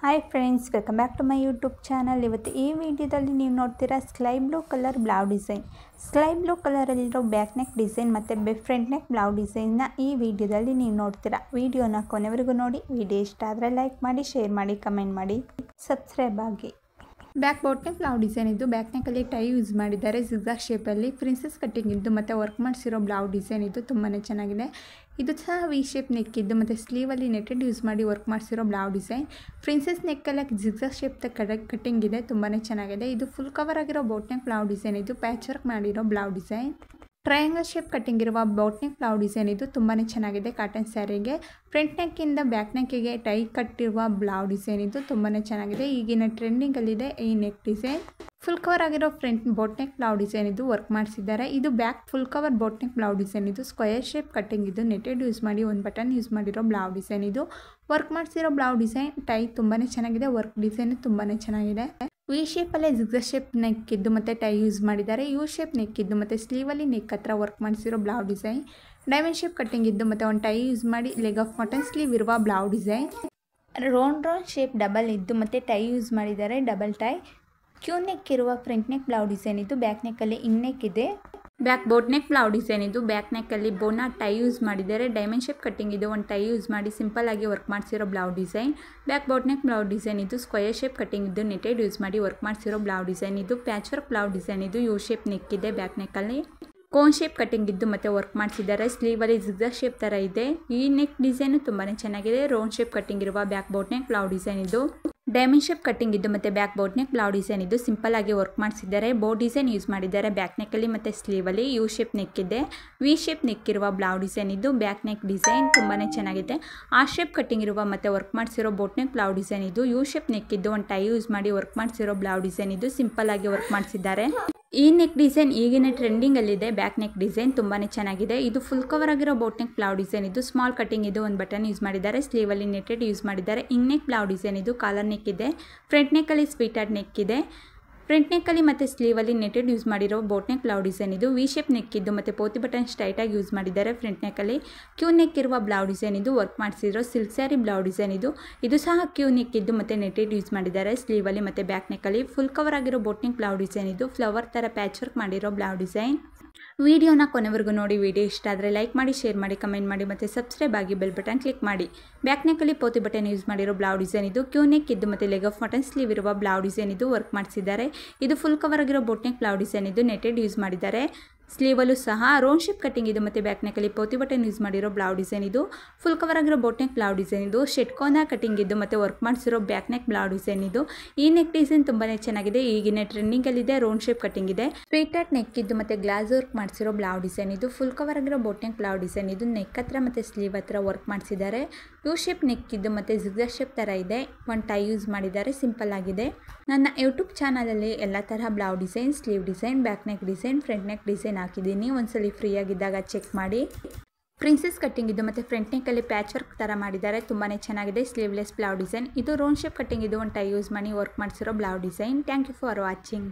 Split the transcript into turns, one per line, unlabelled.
Hi friends, welcome back to my YouTube channel. ಇವತ್ತು ಈ ವಿಡಿಯೋದಲ್ಲಿ ನೀವು ನೋಡ್ತೀರಾ sky blue colour blouse design. Sky blue ಕಲರಲ್ಲಿರೋ ಬ್ಯಾಕ್ ನೆಕ್ ಡಿಸೈನ್ ಮತ್ತು ಫ್ರಂಟ್ ನೆಕ್ ಬ್ಲೌಸ್ ಡಿಸೈನ್ನ ಈ ವಿಡಿಯೋದಲ್ಲಿ ನೀವು ನೋಡ್ತೀರಾ. ವಿಡಿಯೋನ ಕೊನೆವರೆಗೂ ನೋಡಿ. ವಿಡಿಯೋ ಇಷ್ಟ ಆದರೆ ಲೈಕ್ ಮಾಡಿ, ಶೇರ್ ಮಾಡಿ, ಕಮೆಂಟ್ ಮಾಡಿ, ಸಬ್ಸ್ಕ್ರೈಬ್ ಆಗಿ. Back boat neck blouse design ಇದ್ದು ಬ್ಯಾಕ್ ನೆಕ್ಕಲ್ಲಿ ಟೈ ಯೂಸ್ ಮಾಡಿದ್ದಾರೆ. ಜಿಗ್ಜಾಗ್ ಶೇಪಲ್ಲಿ ಪ್ರಿನ್ಸೆಸ್ ಕಟ್ಟಿಂಗ್ ಇದ್ದು ಮತ್ತು ವರ್ಕ್ ಮಾಡಿಸಿರೋ ಬ್ಲೌಸ್ ಡಿಸೈನ್ ಇದ್ದು ತುಂಬಾ ಚೆನ್ನಾಗಿದೆ. ಇದು ಸಹ ವಿ ಶೇಪ್ ನೆಕ್ ಇದ್ದು ಮತ್ತು ಸ್ಲೀವಲ್ಲಿ ನೆಟೆಡ್ ಯೂಸ್ ಮಾಡಿ ವರ್ಕ್ ಮಾಡಿಸಿರೋ ಬ್ಲೌಸ್ ಡಿಸೈನ್. ಪ್ರಿನ್ಸೆಸ್ ನೆಕ್ಕಲ್ಲಿ ಜಿಗ್ಜಾಗ್ ಶೇಪ್ ಕಟ್ಟಿಂಗ್ ಇದೆ, ತುಂಬಾ ಚೆನ್ನಾಗಿದೆ. ಇದು ಫುಲ್ ಕವರ್ ಆಗಿರೋ ಬೋಟ್ ನೆಕ್ ಬ್ಲೌಸ್ ಡಿಸೈನ್ ಇದ್ದು ಪ್ಯಾಚ್ ವರ್ಕ್ ಮಾಡಿರೋ blouse design. Triangle shape cutting ಇರುವ ಬೋಟ್ ನೆಕ್ ಬ್ಲೌಸ್ ಡಿಸೈನ್ ಇದು ತುಂಬಾ ಚೆನ್ನಾಗಿದೆ. ಕಾಟನ್ ಸ್ಯಾರಿಗೆ ಫ್ರಂಟ್ ನೆಕ್ಕಿಂದ ಬ್ಯಾಕ್ ನೆಕ್ಕಿಗೆ ಟೈ ಕಟ್ಟಿರುವ ಬ್ಲೌಸ್ ಡಿಸೈನ್ ಇದು ತುಂಬಾ ಚೆನ್ನಾಗಿದೆ. ಈಗಿನ ಟ್ರೆಂಡಿಂಗಲ್ಲಿದೆ ಈ ನೆಕ್ ಡಿಸೈನ್. ಫುಲ್ ಕವರ್ ಆಗಿರೋ front boat neck blouse design ಇದು ವರ್ಕ್ ಮಾಡಿಸಿದ್ದಾರೆ. ಇದು back full cover boat neck blouse design ಇದು ಸ್ಕ್ವೇರ್ ಶೇಪ್ ಕಟ್ಟಿಂಗ್ ಇದು ನೆಟೆಡ್ ಯೂಸ್ ಮಾಡಿ ಒಂದು ಬಟನ್ ಯೂಸ್ ಮಾಡಿರೋ ಬ್ಲೌಸ್ ಡಿಸೈನ್ ಇದು ವರ್ಕ್ ಮಾಡಿಸಿರೋ ಬ್ಲೌಸ್ ಡಿಸೈನ್. ಟೈ ತುಂಬಾ ಚೆನ್ನಾಗಿದೆ, ವರ್ಕ್ ಡಿಸೈನ್ ತುಂಬಾ ಚೆನ್ನಾಗಿದೆ. ವಿ ಶೇಪಲ್ಲೇ ಜಿಗ್ಜಾಗ್ ಶೇಪ್ ನೆಕ್ ಇದ್ದು ಮತ್ತು ಟೈ ಯೂಸ್ ಮಾಡಿದ್ದಾರೆ. ಯು ಶೇಪ್ ನೆಕ್ ಇದ್ದು ಮತ್ತು ಸ್ಲೀವಲ್ಲಿ ನೆಕ್ ಹತ್ರ ವರ್ಕ್ ಮಾಡಿಸಿರೋ blouse design. Diamond shape cutting ಇದ್ದು ಮತ್ತು ಒಂದು ಟೈ ಯೂಸ್ ಮಾಡಿ ಲೆಗ್ ಆಫ್ ಮಟನ್ ಸ್ಲೀವ್ ಇರುವ blouse design. Round shape double ಇದ್ದು ಮತ್ತು ಟೈ ಯೂಸ್ ಮಾಡಿದ್ದಾರೆ, ಡಬಲ್ ಟೈ. ಕ್ಯೂ ನೆಕ್ ಇರುವ ಫ್ರಂಟ್ ನೆಕ್ ಬ್ಲೌಸ್ ಡಿಸೈನ್ ಇದ್ದು ಬ್ಯಾಕ್ ನೆಕ್ಕಲ್ಲಿ ಇಂಗ್ ನೆಕ್ ಇದೆ. Back boat neck blouse design ಇದು ಬ್ಯಾಕ್ ನೆಕ್ಕಲ್ಲಿ ಬೋನಾ ಟೈ ಯೂಸ್ ಮಾಡಿದ್ದಾರೆ. ಡೈಮಂಡ್ ಶೇಪ್ ಕಟ್ಟಿಂಗ್ ಇದು ಒಂದು ಟೈ ಯೂಸ್ ಮಾಡಿ ಸಿಂಪಲ್ ಆಗಿ ವರ್ಕ್ ಮಾಡಿಸಿರೋ blouse design. Back boat neck blouse design ಇದು ಸ್ಕ್ವೇರ್ ಶೇಪ್ ಕಟ್ಟಿಂಗ್ ಇದು ನೆಟೆಡ್ ಯೂಸ್ ಮಾಡಿ ವರ್ಕ್ ಮಾಡಿಸಿರೋ ಬ್ಲೌಸ್ ಡಿಸೈನ್ ಇದು ಪ್ಯಾಚ್ ವರ್ಕ್ ಬ್ಲೌಸ್ ಡಿಸೈನ್ ಇದು ಯು ಶೇಪ್ ನೆಕ್ ಇದೆ. ಬ್ಯಾಕ್ ನೆಕ್ಕಲ್ಲಿ ಕೋನ್ ಶೇಪ್ ಕಟ್ಟಿಂಗ್ ಇದ್ದು ಮತ್ತು ವರ್ಕ್ ಮಾಡಿಸಿದ್ದಾರೆ. ಸ್ಲೀವಲ್ಲಿ ಜಿಗ್ಜಾಗ್ ಶೇಪ್ ಥರ ಇದೆ. ಈ ನೆಕ್ ಡಿಸೈನು ತುಂಬಾ ಚೆನ್ನಾಗಿದೆ. ರೌಂಡ್ ಶೇಪ್ ಕಟ್ಟಿಂಗ್ ಇರುವ back boat neck blouse design ಇದು. ಡೈಮಂಡ್ ಶೇಪ್ ಕಟ್ಟಿಂಗ್ ಇದ್ದು ಮತ್ತು back boat neck blouse design ಇದು ಸಿಂಪಲ್ ಆಗಿ ವರ್ಕ್ ಮಾಡಿಸಿದ್ದಾರೆ. ಬೋಟ್ ಡಿಸೈನ್ ಯೂಸ್ ಮಾಡಿದ್ದಾರೆ ಬ್ಯಾಕ್ ನೆಕ್ಕಲ್ಲಿ ಮತ್ತು ಸ್ಲೀವಲ್ಲಿ. ಯು ಶೇಪ್ ನೆಕ್ ಇದೆ. ವಿ ಶೇಪ್ ನೆಕ್ ಇರುವ ಬ್ಲೌಸ್ ಡಿಸೈನ್ ಇದು ಬ್ಯಾಕ್ ನೆಕ್ ಡಿಸೈನ್ ತುಂಬಾ ಚೆನ್ನಾಗಿದೆ. ಆರ್ ಶೇಪ್ ಕಟ್ಟಿಂಗ್ ಇರುವ ಮತ್ತು ವರ್ಕ್ ಮಾಡಿಸಿರೋ ಬೋಟ್ ನೆಕ್ ಬ್ಲೌಸ್ ಡಿಸೈನ್ ಇದು. ಯು ಶೇಪ್ ನೆಕ್ ಇದ್ದು ಒಂದು ಟೈ ಯೂಸ್ ಮಾಡಿ ವರ್ಕ್ ಮಾಡಿಸಿರೋ ಬ್ಲೌಸ್ ಡಿಸೈನ್ ಇದು ಸಿಂಪಲ್ ಆಗಿ ವರ್ಕ್ ಮಾಡಿಸಿದ್ದಾರೆ. ಈ ನೆಕ್ ಡಿಸೈನ್ ಈಗಿನ ಟ್ರೆಂಡಿಂಗಲ್ಲಿದೆ. ಬ್ಯಾಕ್ ನೆಕ್ ಡಿಸೈನ್ ತುಂಬಾ ಚೆನ್ನಾಗಿದೆ. ಇದು ಫುಲ್ ಕವರ್ ಆಗಿರೋ ಬೋಟ್ ನೆಕ್ ಬ್ಲೌಸ್ ಡಿಸೈನ್ ಇದು ಸ್ಮಾಲ್ ಕಟ್ಟಿಂಗ್ ಇದು ಒಂದು ಬಟನ್ ಯೂಸ್ ಮಾಡಿದ್ದಾರೆ. ಸ್ಲೀವಲ್ಲಿ ನೆಟೆಡ್ ಯೂಸ್ ಮಾಡಿದ್ದಾರೆ. ಇಂಗ್ ನೆಕ್ ಬ್ಲೌಸ್ ಡಿಸೈನ್ ಇದು ಕಾಲರ್ ನೆಕ್ ಇದೆ. ಫ್ರಂಟ್ ನೆಕ್ಕಲ್ಲಿ ಸ್ವೀಟ್ ಹಾರ್ಟ್ ನೆಕ್ ಇದೆ. ಫ್ರಂಟ್ ನೆಕ್ಕಲ್ಲಿ ಮತ್ತು ಸ್ಲೀವಲ್ಲಿ ನೆಟೆಡ್ ಯೂಸ್ ಮಾಡಿರೋ ಬೋಟ್ ನೆಕ್ ಬ್ಲೌಸ್ ಡಿಸೈನ್ ಇದು. ವಿ ಶೇಪ್ ನೆಕ್ ಇದ್ದು ಮತ್ತು ಪೋತಿ ಬಟನ್ ಸ್ಟ್ರೈಟಾಗಿ ಯೂಸ್ ಮಾಡಿದ್ದಾರೆ. ಫ್ರಂಟ್ ನೆಕ್ಕಲ್ಲಿ ಕ್ಯೂ ನೆಕ್ ಇರುವ ಬ್ಲೌಸ್ ಡಿಸೈನ್ ಇದು work ಮಾಡಿಸಿರೋ silk sari blouse design ಇದು. ಇದು ಸಹ ಕ್ಯೂ ನೆಕ್ ಇದ್ದು ಮತ್ತು ನೆಟೆಡ್ ಯೂಸ್ ಮಾಡಿದ್ದಾರೆ. ಸ್ಲೀವಲ್ಲಿ ಮತ್ತು ಬ್ಯಾಕ್ ನೆಕ್ಕಲ್ಲಿ ಫುಲ್ ಕವರ್ ಆಗಿರೋ ಬೋಟ್ ನೆಕ್ ಬ್ಲೌಸ್ ಡಿಸೈನ್ ಇದು ಫ್ಲವರ್ ಥರ ಪ್ಯಾಚ್ ವರ್ಕ್ ಮಾಡಿರೋ ಬ್ಲೌಸ್ ಡಿಸೈನ್. ವಿಡಿಯೋನ ಕೊನೆವರೆಗೂ ನೋಡಿ. ವಿಡಿಯೋ ಇಷ್ಟ ಆದರೆ ಲೈಕ್ ಮಾಡಿ, ಶೇರ್ ಮಾಡಿ, ಕಮೆಂಟ್ ಮಾಡಿ ಮತ್ತು ಸಬ್ಸ್ಕ್ರೈಬ್ ಆಗಿ ಬೆಲ್ ಬಟನ್ ಕ್ಲಿಕ್ ಮಾಡಿ. ಬ್ಯಾಕ್ ನೆಕ್ಕಲ್ಲಿ ಪೋತಿ ಬಟನ್ ಯೂಸ್ ಮಾಡಿರೋ ಬ್ಲೌಸ್ ಡಿಸೈನ್ ಇದು. ಕ್ಯೂ ನೆಕ್ ಇದ್ದು ಮತ್ತು ಲೆಗ್ ಆಫ್ ಮಟನ್ ಸ್ಲೀವ್ ಇರುವ ಬ್ಲೌಸ್ ಡಿಸೈನ್ ಇದು ವರ್ಕ್ ಮಾಡಿಸಿದ್ದಾರೆ. ಇದು ಫುಲ್ ಕವರ್ ಆಗಿರೋ ಬೋಟ್ ನೆಕ್ ಬ್ಲೌಸ್ ಡಿಸೈನ್ ಇದು ನೆಟೆಡ್ ಯೂಸ್ ಮಾಡಿದ್ದಾರೆ. ಸ್ಲೀವಲ್ಲೂ ಸಹ ರೌಂಡ್ ಶೇಪ್ ಕಟ್ಟಿಂಗ್ ಇದು ಮತ್ತು ಬ್ಯಾಕ್ ನೆಕ್ಕಲ್ಲಿ ಪೋತಿ ಬಟನ್ ಯೂಸ್ ಮಾಡಿರೋ ಬ್ಲೌಸ್ ಡಿಸೈನ್ ಇದು. ಫುಲ್ ಕವರ್ ಆಗಿರೋ ಬೋಟ್ ನೆಕ್ ಬ್ಲೌಸ್ ಡಿಸೈನ್ ಇದು ಶೆಟ್ಕೋನ ಕಟ್ಟಿಂಗ್ ಇದ್ದು ಮತ್ತು ವರ್ಕ್ ಮಾಡಿಸಿರೋ ಬ್ಯಾಕ್ ನೆಕ್ ಬ್ಲೌಸ್ ಡಿಸೈನ್ ಇದು. ಈ ನೆಕ್ ಡಿಸೈನ್ ತುಂಬಾ ಚೆನ್ನಾಗಿದೆ. ಈಗಿನ ಟ್ರೆಂಡಿಂಗಲ್ಲಿದೆ. ರೌಂಡ್ ಶೇಪ್ ಕಟ್ಟಿಂಗ್ ಇದೆ. ಸ್ವೀಟ್ ಹಾರ್ಟ್ ನೆಕ್ ಇದ್ದು ಮತ್ತು ಗ್ಲಾಸ್ ವರ್ಕ್ ಮಾಡಿಸಿರೋ ಬ್ಲೌಸ್ ಡಿಸೈನ್ ಇದು. ಫುಲ್ ಕವರ್ ಆಗಿರೋ ಬೋಟ್ ನೆಕ್ ಬ್ಲೌಸ್ ಡಿಸೈನ್ ಇದು ನೆಕ್ ಹತ್ರ ಮತ್ತು ಸ್ಲೀವ್ ಹತ್ರ ವರ್ಕ್ ಮಾಡಿಸಿದ್ದಾರೆ. ಯು ಶೇಪ್ ನೆಕ್ ಇದ್ದು ಮತ್ತು ಜಿಗ್ಜಾಗ್ ಶೇಪ್ ಥರ ಇದೆ. ಒಂದು ಟೈ ಯೂಸ್ ಮಾಡಿದ್ದಾರೆ, ಸಿಂಪಲ್ ಆಗಿದೆ. ನನ್ನ ಯೂಟ್ಯೂಬ್ ಚಾನಲಲ್ಲಿ ಎಲ್ಲ ತರಹ blouse design, sleeve design, back neck design, front neck design ಹಾಕಿದ್ದೀನಿ. ಒಂದ್ಸಲಿ ಫ್ರೀ ಆಗಿದ್ದಾಗ ಚೆಕ್ ಮಾಡಿ. ಪ್ರಿನ್ಸೆಸ್ ಕಟ್ಟಿಂಗ್ ಇದು ಮತ್ತು ಫ್ರಂಟ್ ನೆಕ್ಕಲ್ಲಿ ಪ್ಯಾಚ್ ವರ್ಕ್ ಥರ ಮಾಡಿದ್ದಾರೆ, ತುಂಬಾ ಚೆನ್ನಾಗಿದೆ. ಸ್ಲೀವ್ಲೆಸ್ ಬ್ಲೌಸ್ ಡಿಸೈನ್ ಇದು. ರೌಂಡ್ ಶೇಪ್ ಕಟ್ಟಿಂಗ್ ಇದು ಒಂದು ಟೈ ಯೂಸ್ ಮಾಡಿ ವರ್ಕ್ ಮಾಡಿಸಿರೋ blouse design. Thank you for watching.